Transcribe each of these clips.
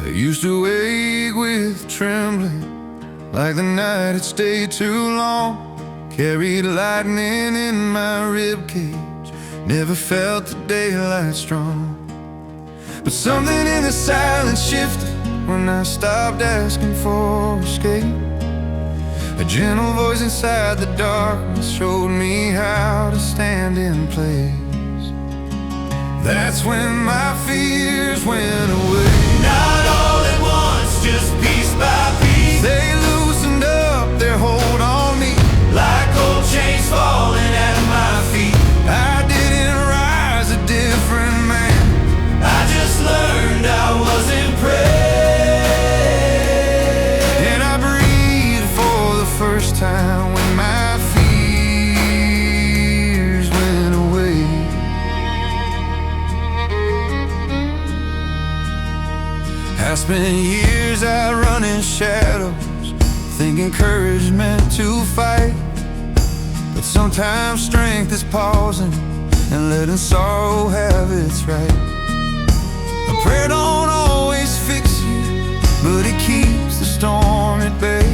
I used to wake with trembling, like the night had stayed too long. Carried lightning in my ribcage, never felt the daylight strong. But something in the silence shifted when I stopped asking for escape. A gentle voice inside the darkness showed me how to stand in place. That's when my fears went away. Not all at once, just piece by piece. They loosened up their hold on me, like old chains falling at my feet. I didn't rise a different man, I just learned I wasn't praying. and I breathed for the first time when my fears went away. I spent years out running shadows, thinking courage meant to fight. But sometimes strength is pausing and letting sorrow have its right. A prayer don't always fix you, but it keeps the storm at bay.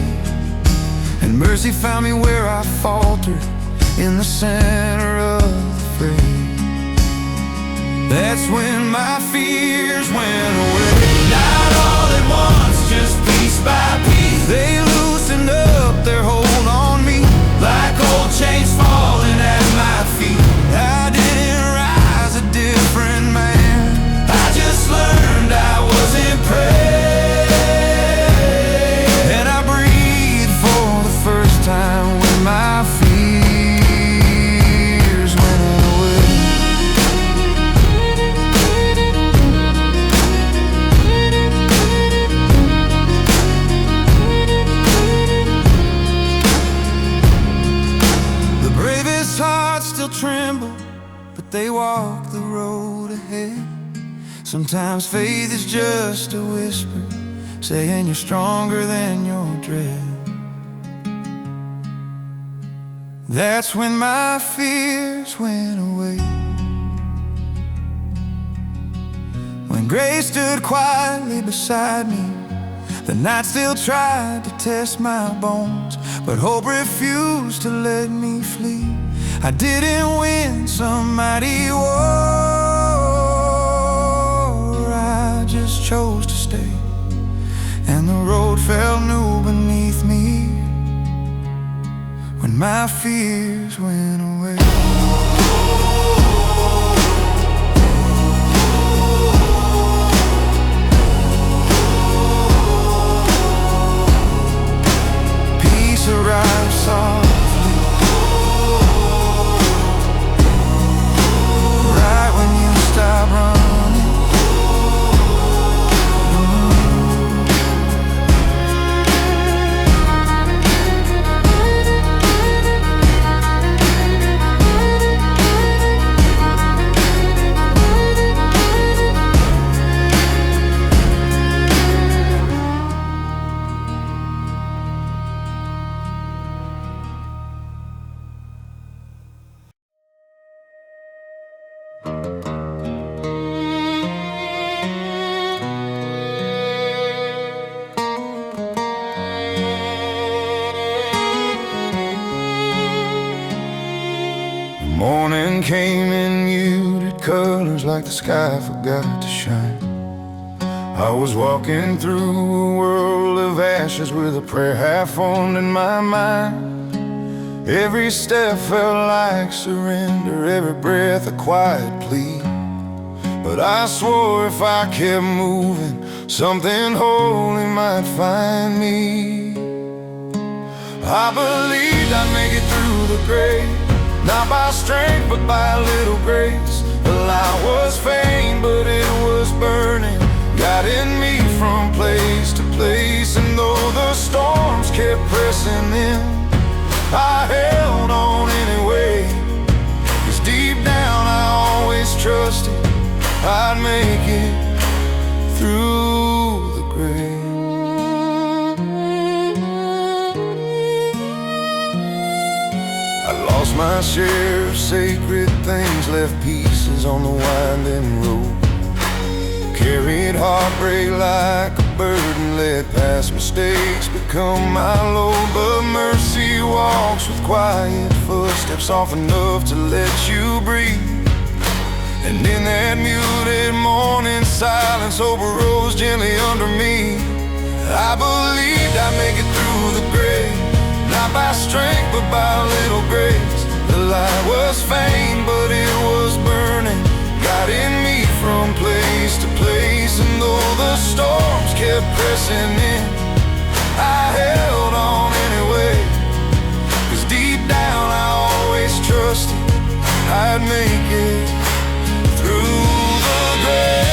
And mercy found me where I faltered, in the center of the fray. That's when my fears went away. Not all at once, just piece by piece. They loosened up their hold on me, like old chains falling at my feet. I didn't rise a different man, I just learned I wasn't praying. and I breathed for the first time when my fears went away. The bravest hearts still tremble, but they walk the road ahead. Sometimes faith is just a whisper, saying you're stronger than your dread. That's when my fears went away. When grace stood quietly beside me, the night still tried to test my bones, but hope refused to let me flee. I didn't win some mighty war, I just chose to stay, and the road felt new beneath me when my fears went away. Peace arrives softly, right when you stop running. Morning came in muted colors, like the sky forgot to shine. I was walking through a world of ashes with a prayer half formed in my mind. Every step felt like surrender, every breath a quiet plea. But I swore if I kept moving, something holy might find me. I believed I'd make it through the grave, not by strength, but by a little grace. The light was faint, but it was burning, guiding me from place to place. And though the storms kept pressing in, I held on anyway. 'Cause deep down I always trusted I'd make it through the grave. my share of sacred things, left pieces on the winding road. Carried heartbreak like a burden, let past mistakes become my load. But mercy walks with quiet footsteps, soft enough to let you breathe. And in that muted morning silence, hope rose gently under me. I believed I'd make it through the grave, not by strength but by a little grace. The light was faint but it was burning, guiding me from place to place. And though the storms kept pressing in, I held on anyway. 'Cause deep down I always trusted I'd make it through the grave.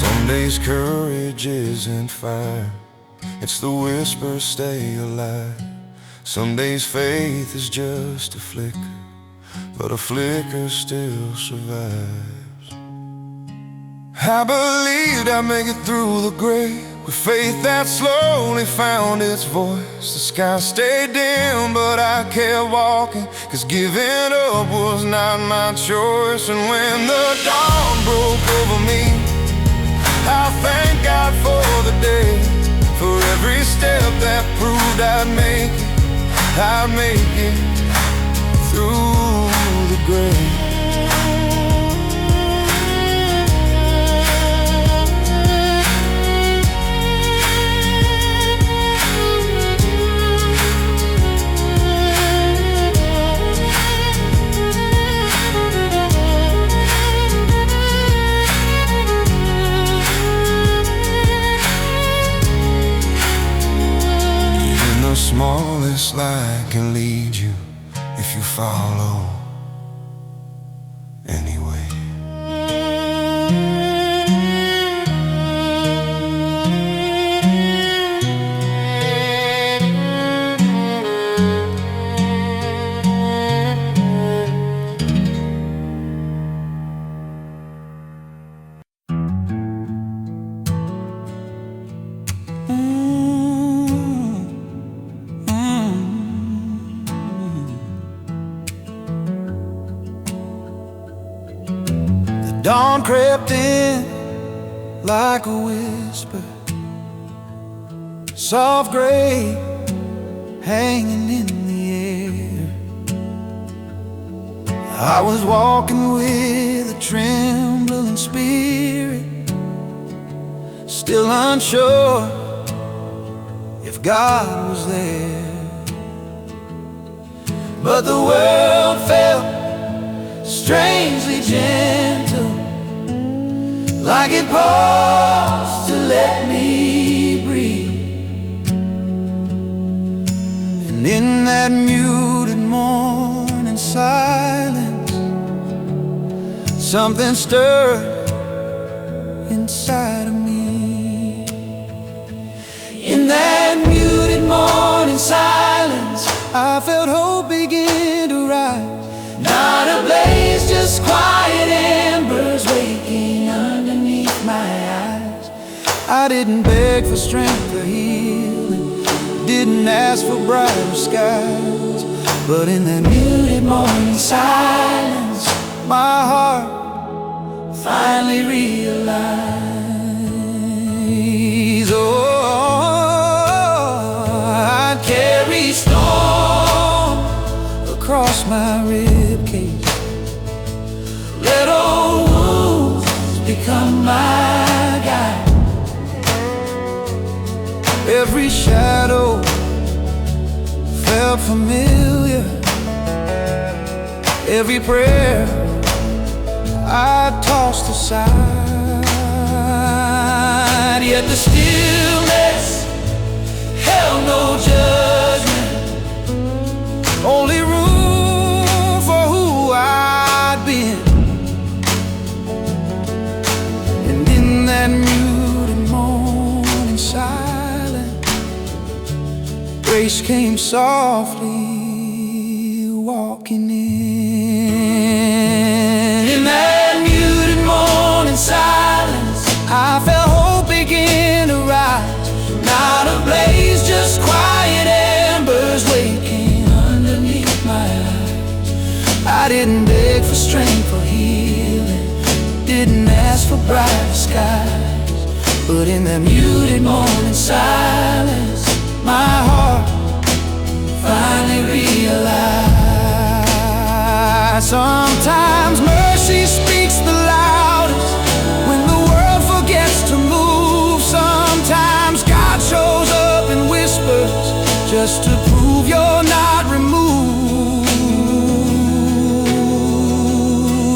Some days courage isn't fire, it's the whisper, stay alive. Some days faith is just a flicker, but a flicker still survives. I believed I'd make it through the grave, with faith that slowly found its voice. The sky stayed dim, but I kept walking, 'cause giving up was not my choice. And when the dawn broke over me, I thank God for the day, for every step that proved I'd make it through the grave. The smallest light can lead you if you follow anyway. Dawn crept in like a whisper, soft gray hanging in the air. I was walking with a trembling spirit, still unsure if God was there. But the world felt strangely gentle, like it paused to let me breathe. And in that muted morning silence, something stirred inside of me. In that muted morning silence, I felt hope begin to rise. Not a blaze, just quiet embers waking underneath my eyes. I didn't beg for strength or healing, didn't ask for brighter skies. But in that muted morning silence, my heart finally realized, I'd carry storm across my ribcage, let old wounds become my guide. Every shadow felt familiar, every prayer I tossed aside. Yet the stillness held no judgment, only room for who I'd been. And in that muted morning silence, grace came softly walking in. In that muted morning I didn't beg for strength or healing, didn't ask for brighter skies. But in that muted morning silence, my heart finally realized sometimes mercy speaks the loudest when the world forgets to move. Sometimes God shows up and whispers just to prove you're not removed.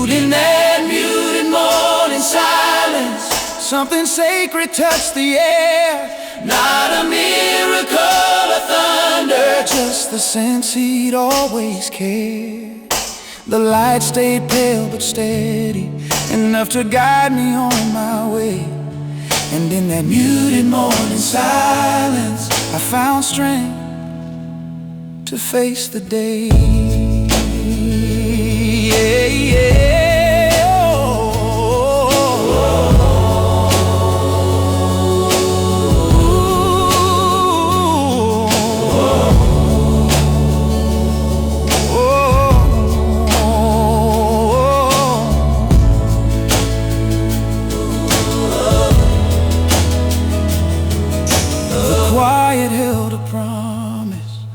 In that muted morning silence, something sacred touched the air. Not a miracle or thunder, just the sense he'd always cared. The light stayed pale but steady, enough to guide me on my way. And in that muted morning silence, I found strength to face the day. Yeah, yeah. Quiet held a promise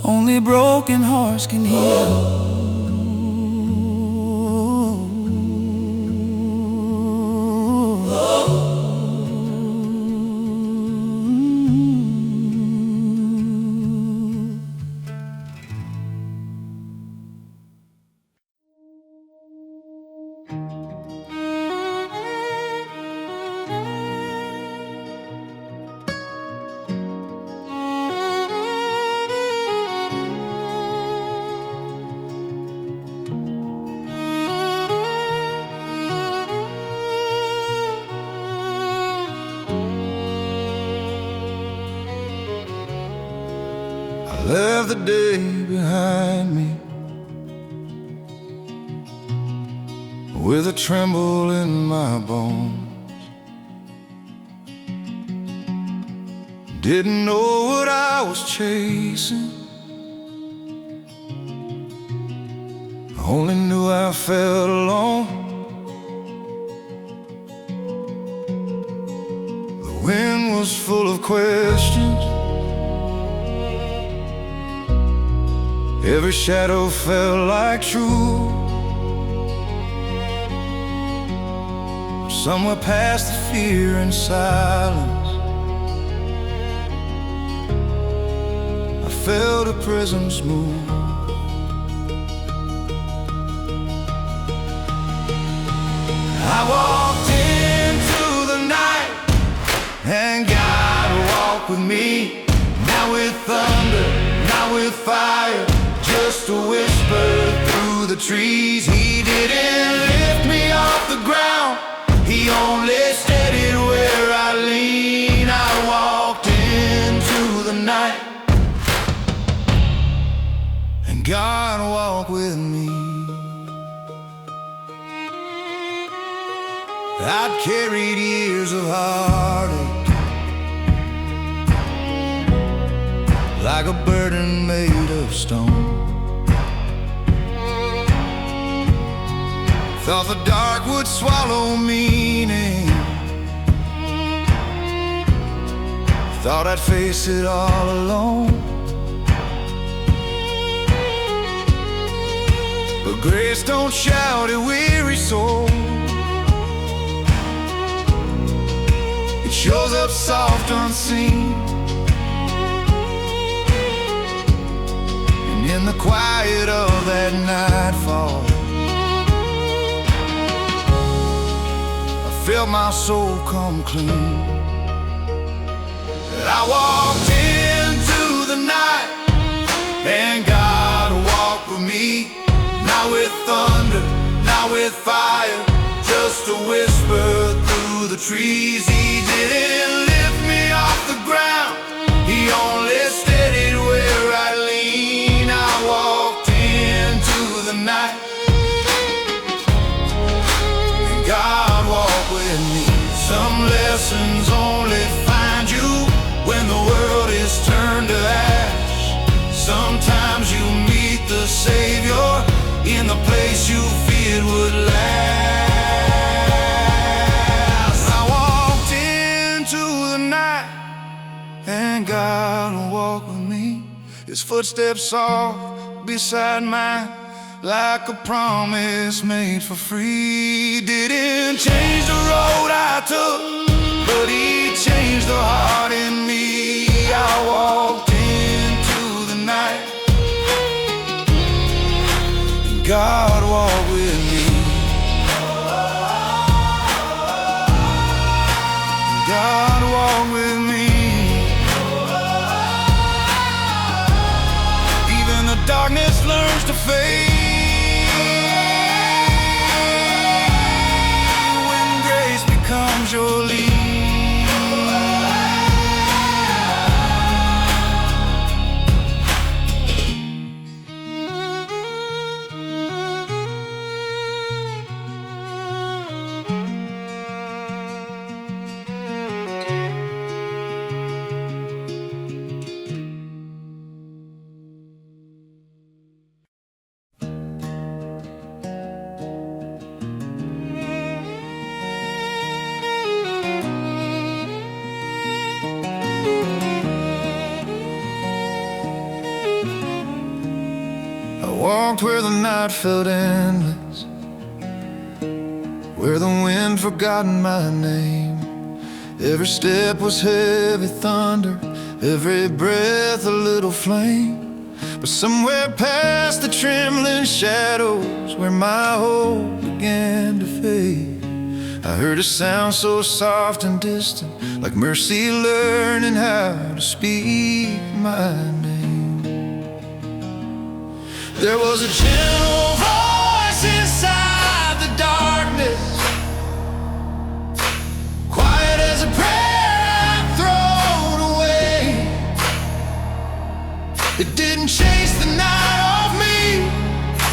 only broken hearts can heal. Left the day behind me with a tremble in my bones. Didn't know what I was chasing, I only knew I felt alone. The wind was full of questions, every shadow felt like truth. Somewhere past the fear and silence, I felt a presence move. I walked into the night and God walked with me. Now with thunder, now with fire, just a whisper through the trees. He didn't lift me off the ground, he only steadied where I lean. I walked into the night and God walked with me. I'd carried years of heartache like a burden made of stone. Thought the dark would swallow meaning, thought I'd face it all alone. But grace don't shout at weary soul, it shows up soft unseen. And in the quiet of that nightfall, felt my soul come clean. I walked into the night and God walked with me. Now with thunder, now with fire, just a whisper through the trees. He didn't lift me off the ground, he only steadied where I lean. I walked into the night and God walked with me. Some lessons only find you when the world is turned to ash. Sometimes you meet the Savior walk with me, his footsteps soft beside mine, like a promise made for free. Didn't change the road I took, but he changed the heart in me. I walked into the night, and God walked with me. God walked with me. Even the darkness learns to fade when grace becomes your lead. Walked where the night felt endless, where the wind forgotten my name. Every step was heavy thunder, every breath a little flame. But somewhere past the trembling shadows, where my hope began to fade, I heard a sound so soft and distant, like mercy learning how to speak my name. There was a gentle voice inside the darkness, quiet as a prayer I'd thrown away. It didn't chase the night off me,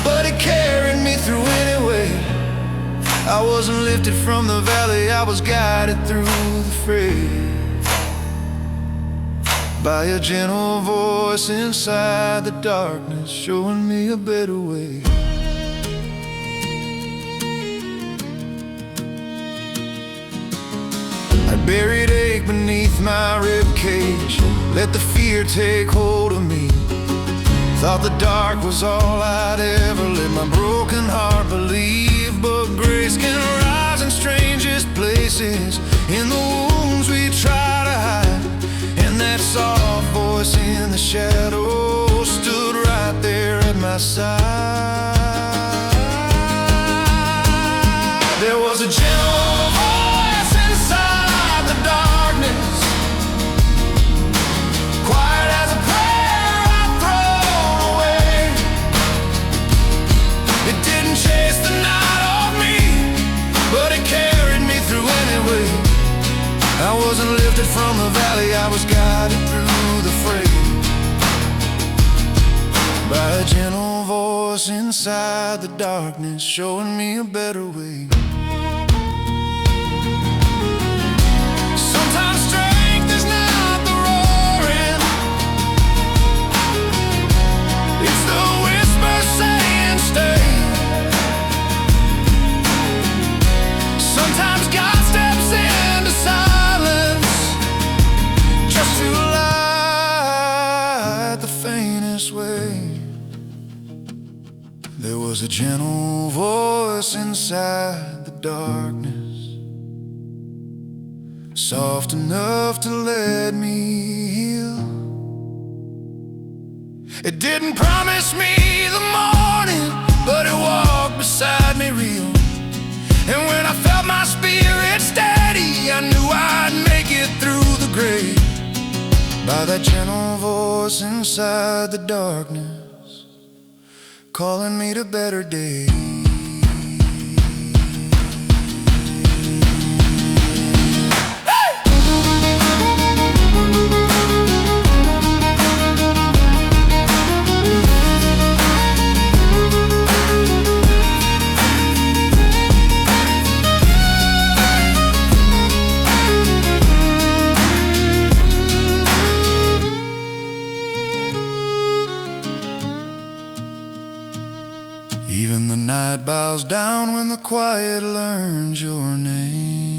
but it carried me through anyway. I wasn't lifted from the valley, I was guided through the fray by a gentle voice inside the darkness, showing me a better way. I buried ache beneath my ribcage, let the fear take hold of me. Thought the dark was all I'd ever let my broken heart believe. But grace can rise in strangest places, in the wounds we try to hide. And that soft voice in the shadows stood right there at my side. There was a gentle voice inside the darkness, quiet as a prayer I'd thrown away. It didn't chase the night off me, but it carried me through anyway. I wasn't lifted from the valley, I was guided through the fray by a gentle voice inside the darkness, showing me a better way. Sometimes strength is not the roaring, it's the whisper saying stay. Sometimes God steps into silence just to light the faintest way. There was a gentle voice inside the darkness, soft enough to let me heal. It didn't promise me the morning, but it walked beside me real. And when I felt my spirit steady, I knew I'd make it through the grave by that gentle voice inside the darkness, calling me to better days. Even the night bows down when the quiet learns your name.